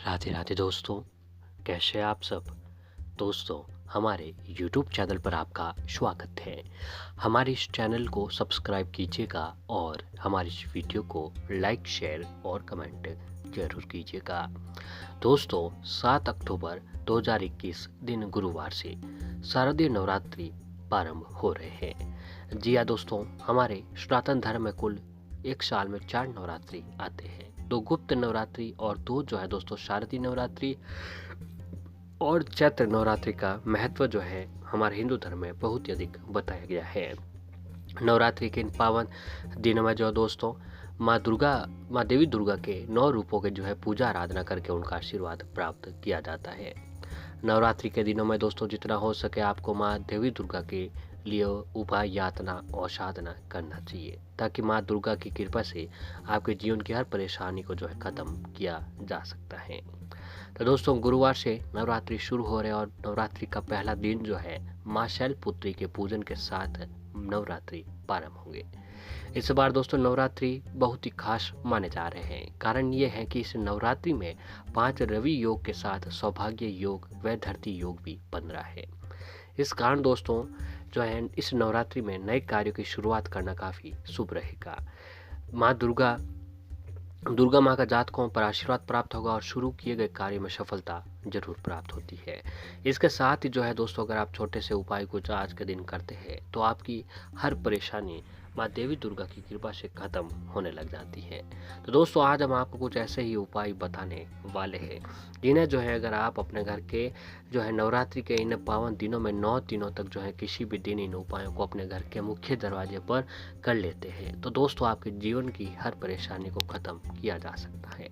राधे राधे दोस्तों, कैसे हैं आप सब। दोस्तों, हमारे YouTube चैनल पर आपका स्वागत है। हमारे इस चैनल को सब्सक्राइब कीजिएगा और हमारी इस वीडियो को लाइक शेयर और कमेंट जरूर कीजिएगा। दोस्तों, 7 अक्टूबर 2021 दिन गुरुवार से शारदीय नवरात्रि प्रारंभ हो रहे हैं। जी हाँ दोस्तों, हमारे सनातन धर्म में कुल एक साल में 4 नवरात्रि आते हैं। 2 गुप्त नवरात्रि और 2 जो है दोस्तों शारदीय नवरात्रि और चैत्र नवरात्रि का महत्व जो है हमारे हिंदू धर्म में बहुत ही अधिक बताया गया है। नवरात्रि के इन पावन दिनों में जो दोस्तों माँ देवी दुर्गा के 9 रूपों के जो है पूजा आराधना करके उनका आशीर्वाद प्राप्त किया जाता है। नवरात्रि के दिनों में दोस्तों जितना हो सके आपको माँ देवी दुर्गा के लिए उपाय यातना और साधना करना चाहिए, ताकि माँ दुर्गा की कृपा से आपके जीवन की हर परेशानी को जो है खत्म किया जा सकता है। तो दोस्तों, गुरुवार से नवरात्रि शुरू हो रहे और नवरात्रि का पहला दिन जो है माँ शैलपुत्री के पूजन के साथ नवरात्रि प्रारंभ होंगे। इस बार दोस्तों नवरात्रि बहुत ही खास माने जा रहे हैं। कारण ये है कि इस नवरात्रि में 5 रवि योग के साथ सौभाग्य योग व धरती योग भी बन रहा है। इस कारण दोस्तों जो है इस नवरात्रि में नए कार्यों की शुरुआत करना काफ़ी शुभ रहेगा। माँ दुर्गा माँ का जातकों पर आशीर्वाद प्राप्त होगा और शुरू किए गए कार्य में सफलता जरूर प्राप्त होती है। इसके साथ ही जो है दोस्तों, अगर आप छोटे से उपाय कुछ आज के दिन करते हैं तो आपकी हर परेशानी माँ देवी दुर्गा की कृपा से खत्म होने लग जाती है। तो दोस्तों, आज हम आपको कुछ ऐसे ही उपाय बताने वाले हैं जिन्हें जो है अगर आप अपने घर के जो है नवरात्रि के इन पावन दिनों में 9 दिनों तक जो है किसी भी दिन इन उपायों को अपने घर के मुख्य दरवाजे पर कर लेते हैं तो दोस्तों आपके जीवन की हर परेशानी को खत्म किया जा सकता है।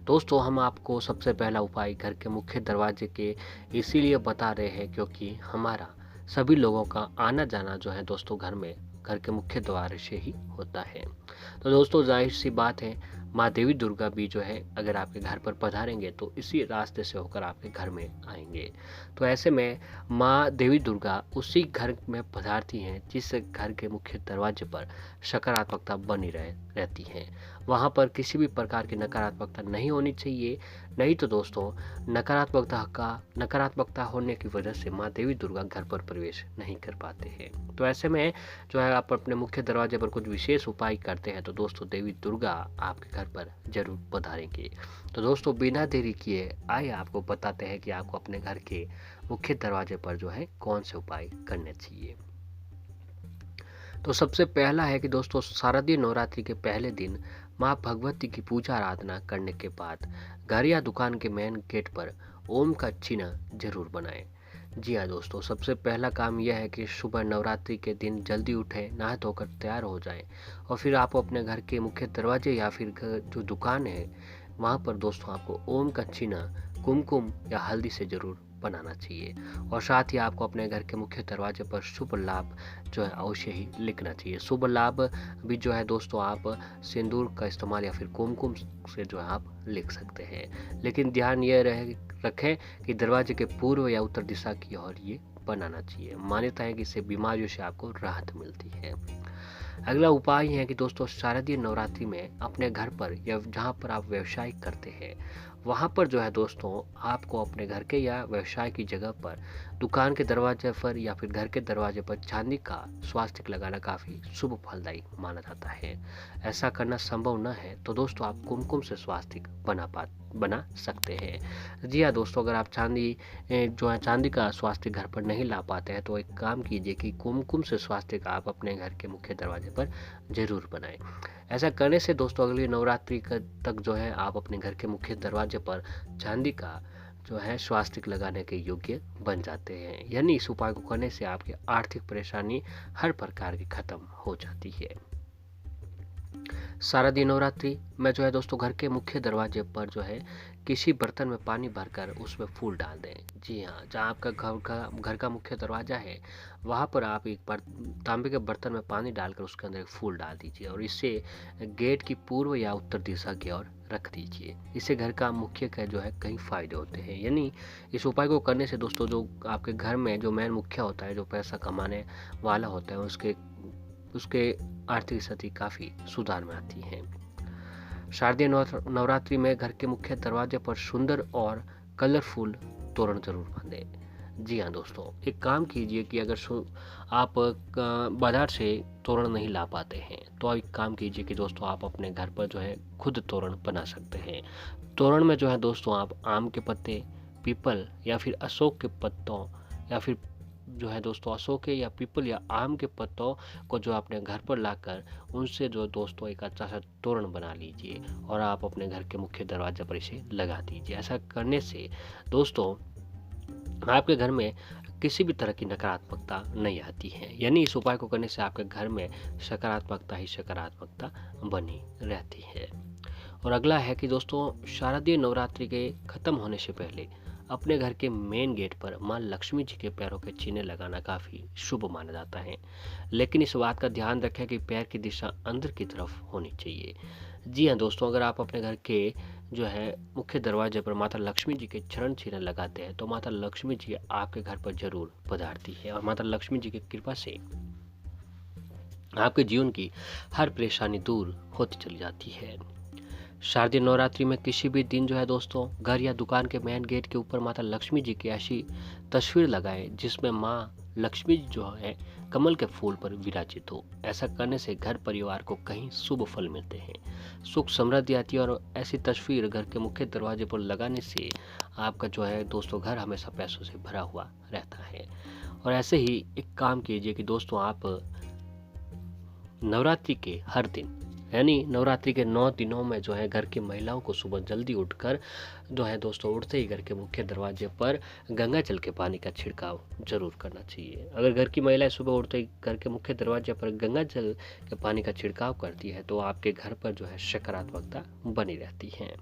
दोस्तों, हम आपको सबसे पहला उपाय घर के मुख्य दरवाजे के इसीलिए बता रहे हैं क्योंकि हमारा सभी लोगों का आना जाना जो है दोस्तों घर के मुख्य द्वार से ही होता है। तो दोस्तों, जाहिर सी बात है माँ देवी दुर्गा भी जो है अगर आपके घर पर पधारेंगे तो इसी रास्ते से होकर आपके घर में आएंगे। तो ऐसे में माँ देवी दुर्गा उसी घर में पधारती हैं जिस घर के मुख्य दरवाजे पर सकारात्मकता बनी रहती है। वहाँ पर किसी भी प्रकार की नकारात्मकता नहीं होनी चाहिए। नहीं तो दोस्तों नकारात्मकता होने की वजह से माँ देवी दुर्गा घर पर प्रवेश नहीं कर पाते हैं। तो ऐसे में जो है आप अपने मुख्य दरवाजे पर कुछ विशेष उपाय करते हैं तो दोस्तों देवी दुर्गा आपके घर पर जरूर पधारेंगे। तो दोस्तों, बिना देरी किए आइए आपको बताते हैं कि आपको अपने घर के मुख्य दरवाजे पर जो है कौन से उपाय करने चाहिए। तो सबसे पहला है कि दोस्तों शारदीय नवरात्रि के पहले दिन माँ भगवती की पूजा आराधना करने के बाद घर या दुकान के मेन गेट पर ओम का चिन्ह जरूर बनाएं। जी हाँ दोस्तों, सबसे पहला काम यह है कि सुबह नवरात्रि के दिन जल्दी उठें, नहा धोकर तैयार हो जाएं और फिर आप अपने घर के मुख्य दरवाजे या फिर जो दुकान है वहाँ पर दोस्तों आपको ओम का चिन्ह कुमकुम या हल्दी से जरूर बनाना चाहिए। और साथ ही आपको अपने घर के मुख्य दरवाजे पर शुभ लाभ जो है अवश्य ही लिखना चाहिए। शुभ लाभ भी जो है दोस्तों आप सिंदूर का इस्तेमाल या फिर कुमकुम से जो है आप लिख सकते हैं। लेकिन ध्यान ये रखें कि दरवाजे के पूर्व या उत्तर दिशा की ओर ये बनाना चाहिए। मान्यता है कि इससे बीमारियों से आपको राहत मिलती है। अगला उपाय है कि दोस्तों शारदीय नवरात्रि में अपने घर पर या जहाँ पर आप व्यवसाय करते हैं वहाँ पर जो है दोस्तों आपको अपने घर के या व्यवसाय की जगह पर दुकान के दरवाजे पर या फिर घर के दरवाजे पर चांदी का स्वास्तिक लगाना काफ़ी शुभ फलदायी माना जाता है। ऐसा करना संभव न है तो दोस्तों आप कुमकुम से स्वास्तिक बना सकते हैं। जी हाँ दोस्तों, अगर आप जो है चांदी का स्वास्तिक घर पर नहीं ला पाते हैं तो एक काम कीजिए कि कुमकुम से स्वास्तिक आप अपने घर के मुख्य दरवाजे पर जरूर बनाएं। ऐसा करने से दोस्तों अगली नवरात्रि तक जो है आप अपने घर के मुख्य दरवाजे पर चांदी का जो है स्वास्तिक लगाने के योग्य बन जाते हैं। यानी इस उपाय को करने से आपकी आर्थिक परेशानी हर प्रकार की खत्म हो जाती है। शारदीय नवरात्रि में जो है दोस्तों घर के मुख्य दरवाजे पर जो है किसी बर्तन में पानी भरकर उसमें फूल डाल दें। जी हाँ, जहाँ आपका घर का मुख्य दरवाजा है वहाँ पर आप एक बार तांबे के बर्तन में पानी डालकर उसके अंदर एक फूल डाल दीजिए और इसे गेट की पूर्व या उत्तर दिशा की ओर रख दीजिए। इससे घर का मुख्य का जो है कई फायदे होते हैं। यानी इस उपाय को करने से दोस्तों जो आपके घर में जो मेन मुखिया होता है, जो पैसा कमाने वाला होता है, उसके आर्थिक स्थिति काफ़ी सुधार में आती है। शारदीय नवरात्रि में घर के मुख्य दरवाजे पर सुंदर और कलरफुल तोरण जरूर बांधें। जी हाँ दोस्तों, एक काम कीजिए कि अगर आप बाजार से तोरण नहीं ला पाते हैं तो एक काम कीजिए कि दोस्तों आप अपने घर पर जो है खुद तोरण बना सकते हैं। तोरण में जो है दोस्तों आप आम के पत्ते, पीपल या फिर अशोक के पत्तों या फिर जो है दोस्तों अशोक के या पीपल या आम के पत्तों को जो अपने घर पर लाकर उनसे जो दोस्तों एक अच्छा सा तोरण बना लीजिए और आप अपने घर के मुख्य दरवाजे पर इसे लगा दीजिए। ऐसा करने से दोस्तों आपके घर में किसी भी तरह की नकारात्मकता नहीं आती है, यानी इस उपाय को करने से आपके घर में सकारात्मकता ही सकारात्मकता बनी रहती है। और अगला है कि दोस्तों शारदीय नवरात्रि के खत्म होने से पहले अपने घर के मेन गेट पर माँ लक्ष्मी जी के पैरों के चिन्ह लगाना काफ़ी शुभ माना जाता है, लेकिन इस बात का ध्यान रखें कि पैर की दिशा अंदर की तरफ होनी चाहिए। जी हाँ दोस्तों, अगर आप अपने घर के जो है मुख्य दरवाजे पर माता लक्ष्मी जी के चरण चिन्ह लगाते हैं तो माता लक्ष्मी जी आपके घर पर जरूर पधारती है और माता लक्ष्मी जी की कृपा से आपके जीवन की हर परेशानी दूर होती चली जाती है। शारदीय नवरात्रि में किसी भी दिन जो है दोस्तों घर या दुकान के मेन गेट के ऊपर माता लक्ष्मी जी की ऐसी तस्वीर लगाएं जिसमें माँ लक्ष्मी जी जो है कमल के फूल पर विराजित हो। ऐसा करने से घर परिवार को कहीं शुभ फल मिलते हैं, सुख समृद्धि आती है और ऐसी तस्वीर घर के मुख्य दरवाजे पर लगाने से आपका जो है दोस्तों घर हमेशा पैसों से भरा हुआ रहता है। और ऐसे ही एक काम कीजिए कि दोस्तों आप नवरात्रि के हर दिन यानी नवरात्रि के 9 दिनों में जो है घर की महिलाओं को सुबह जल्दी उठकर जो है दोस्तों उठते ही घर के मुख्य दरवाजे पर गंगा जल के पानी का छिड़काव जरूर करना चाहिए। अगर घर की महिलाएं सुबह उठते ही घर के मुख्य दरवाजे पर गंगा जल के पानी का छिड़काव करती है तो आपके घर पर जो है सकारात्मकता बनी रहती है।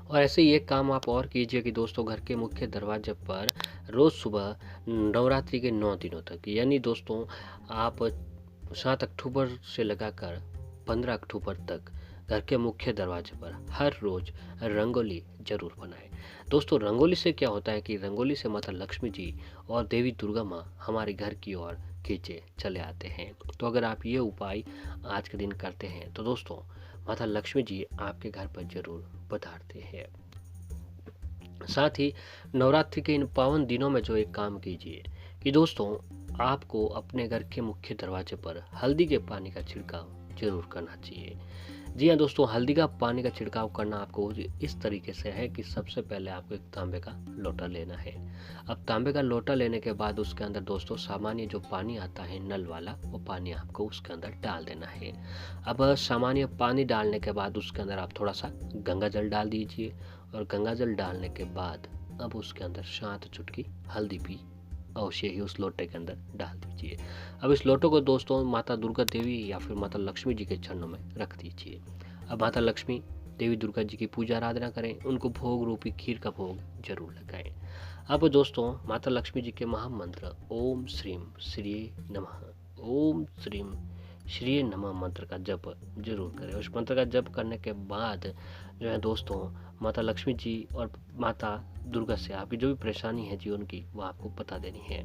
और ऐसे ही एक काम आप और कीजिए कि दोस्तों घर के मुख्य दरवाजे पर रोज़ सुबह नवरात्रि के 9 दिनों तक यानी दोस्तों आप 7 अक्टूबर से लगाकर 15 अक्टूबर तक घर के मुख्य दरवाजे पर हर रोज रंगोली जरूर बनाएं। दोस्तों रंगोली से क्या होता है कि रंगोली से माता लक्ष्मी जी और देवी दुर्गा माँ हमारे घर की ओर खींचे चले आते हैं। तो अगर आप ये उपाय आज के दिन करते हैं तो दोस्तों माता लक्ष्मी जी आपके घर पर जरूर पधारते हैं। साथ ही नवरात्रि के इन पावन दिनों में जो एक काम कीजिए कि दोस्तों आपको अपने घर के मुख्य दरवाजे पर हल्दी के पानी का छिड़काव जरूर करना चाहिए। जी हाँ दोस्तों, हल्दी का पानी का छिड़काव करना आपको इस तरीके से है कि सबसे पहले आपको एक तांबे का लोटा लेना है। अब तांबे का लोटा लेने के बाद उसके अंदर दोस्तों सामान्य जो पानी आता है नल वाला वो पानी आपको उसके अंदर डाल देना है। अब सामान्य पानी डालने के बाद उसके अंदर आप थोड़ा सा गंगा जल डाल दीजिए और गंगा जल डालने के बाद अब उसके अंदर 7 चुटकी हल्दी भी अवश्य ही उस लोटे के अंदर डाल दीजिए। अब इस लोटो को दोस्तों माता दुर्गा देवी या फिर माता लक्ष्मी जी के चरणों में रख दीजिए। अब माता लक्ष्मी देवी दुर्गा जी की पूजा आराधना करें, उनको भोग रूपी खीर का भोग जरूर लगाएं। अब दोस्तों माता लक्ष्मी जी के महामंत्र ओम श्रीम श्री नमः, ओम श्रीम श्री नमः मंत्र का जप जरूर करें। उस मंत्र का जप करने के बाद जो है दोस्तों माता लक्ष्मी जी और माता दुर्गा से आपकी जो भी परेशानी है जीवन की वो आपको बता देनी है।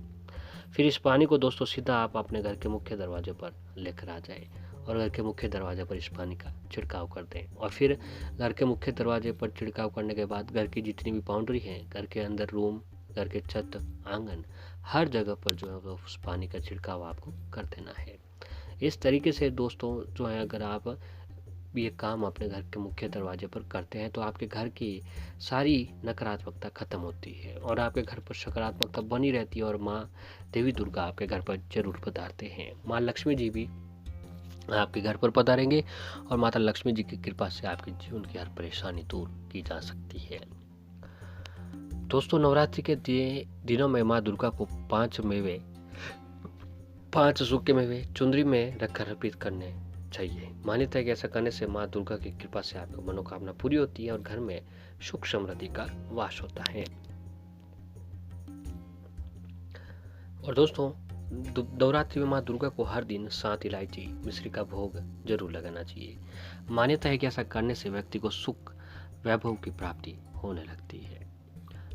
फिर इस पानी को दोस्तों सीधा आप अपने घर के मुख्य दरवाजे पर लेकर आ जाए और घर के मुख्य दरवाजे पर इस पानी का छिड़काव कर दें। और फिर घर के मुख्य दरवाजे पर छिड़काव करने के बाद घर की जितनी भी बाउंड्री है, घर के अंदर रूम, घर के छत, आंगन, हर जगह पर जो है वो उस पानी का छिड़काव आपको कर देना है। इस तरीके से दोस्तों जो है अगर आप ये काम अपने घर के मुख्य दरवाजे पर करते हैं तो आपके घर की सारी नकारात्मकता खत्म होती है और आपके घर पर सकारात्मकता बनी रहती है और माँ देवी दुर्गा आपके घर पर जरूर पधारते हैं। माँ लक्ष्मी जी भी आपके घर पर पधारेंगे और माता लक्ष्मी जी की कृपा से आपके जीवन की हर परेशानी दूर की जा सकती है। दोस्तों नवरात्रि के दिनों में माँ दुर्गा को 5 सूखे मेवे चुंदरी में रखकर अर्पित करने चाहिए। मान्यता है कि ऐसा करने से माँ दुर्गा की कृपा से आपकी मनोकामना पूरी होती है और घर में सुख समृद्धि का वास होता है। और दोस्तों नवरात्रि में माँ दुर्गा को हर दिन 7 इलायची मिश्री का भोग जरूर लगाना चाहिए। मान्यता है कि ऐसा करने से व्यक्ति को सुख वैभव की प्राप्ति होने लगती है।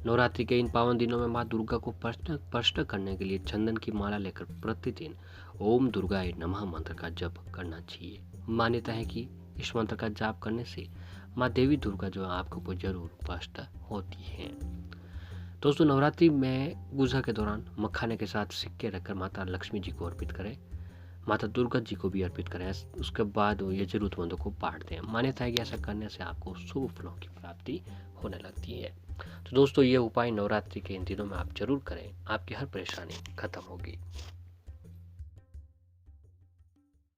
नवरात्रि के इन पावन दिनों में माँ दुर्गा को प्रश्न करने के लिए चंदन की माला लेकर प्रतिदिन ओम दुर्गाय नमः मंत्र का जप करना चाहिए। मान्यता है कि इस मंत्र का जाप करने से माँ देवी दुर्गा जो है आपके ऊपर जरूर उपस्थित होती है। दोस्तों, नवरात्रि में पूजा के दौरान मखाने के साथ सिक्के रखकर माता लक्ष्मी जी को अर्पित करें, माता दुर्गा जी को भी अर्पित करें। उसके बाद ये जरूरतमंदों को बांट दें। मान्यता है कि ऐसा करने से आपको शुभ फलों की प्राप्ति होने लगती है। तो दोस्तों, ये उपाय नवरात्रि के इन दिनों में आप जरूर करें, आपकी हर परेशानी खत्म होगी।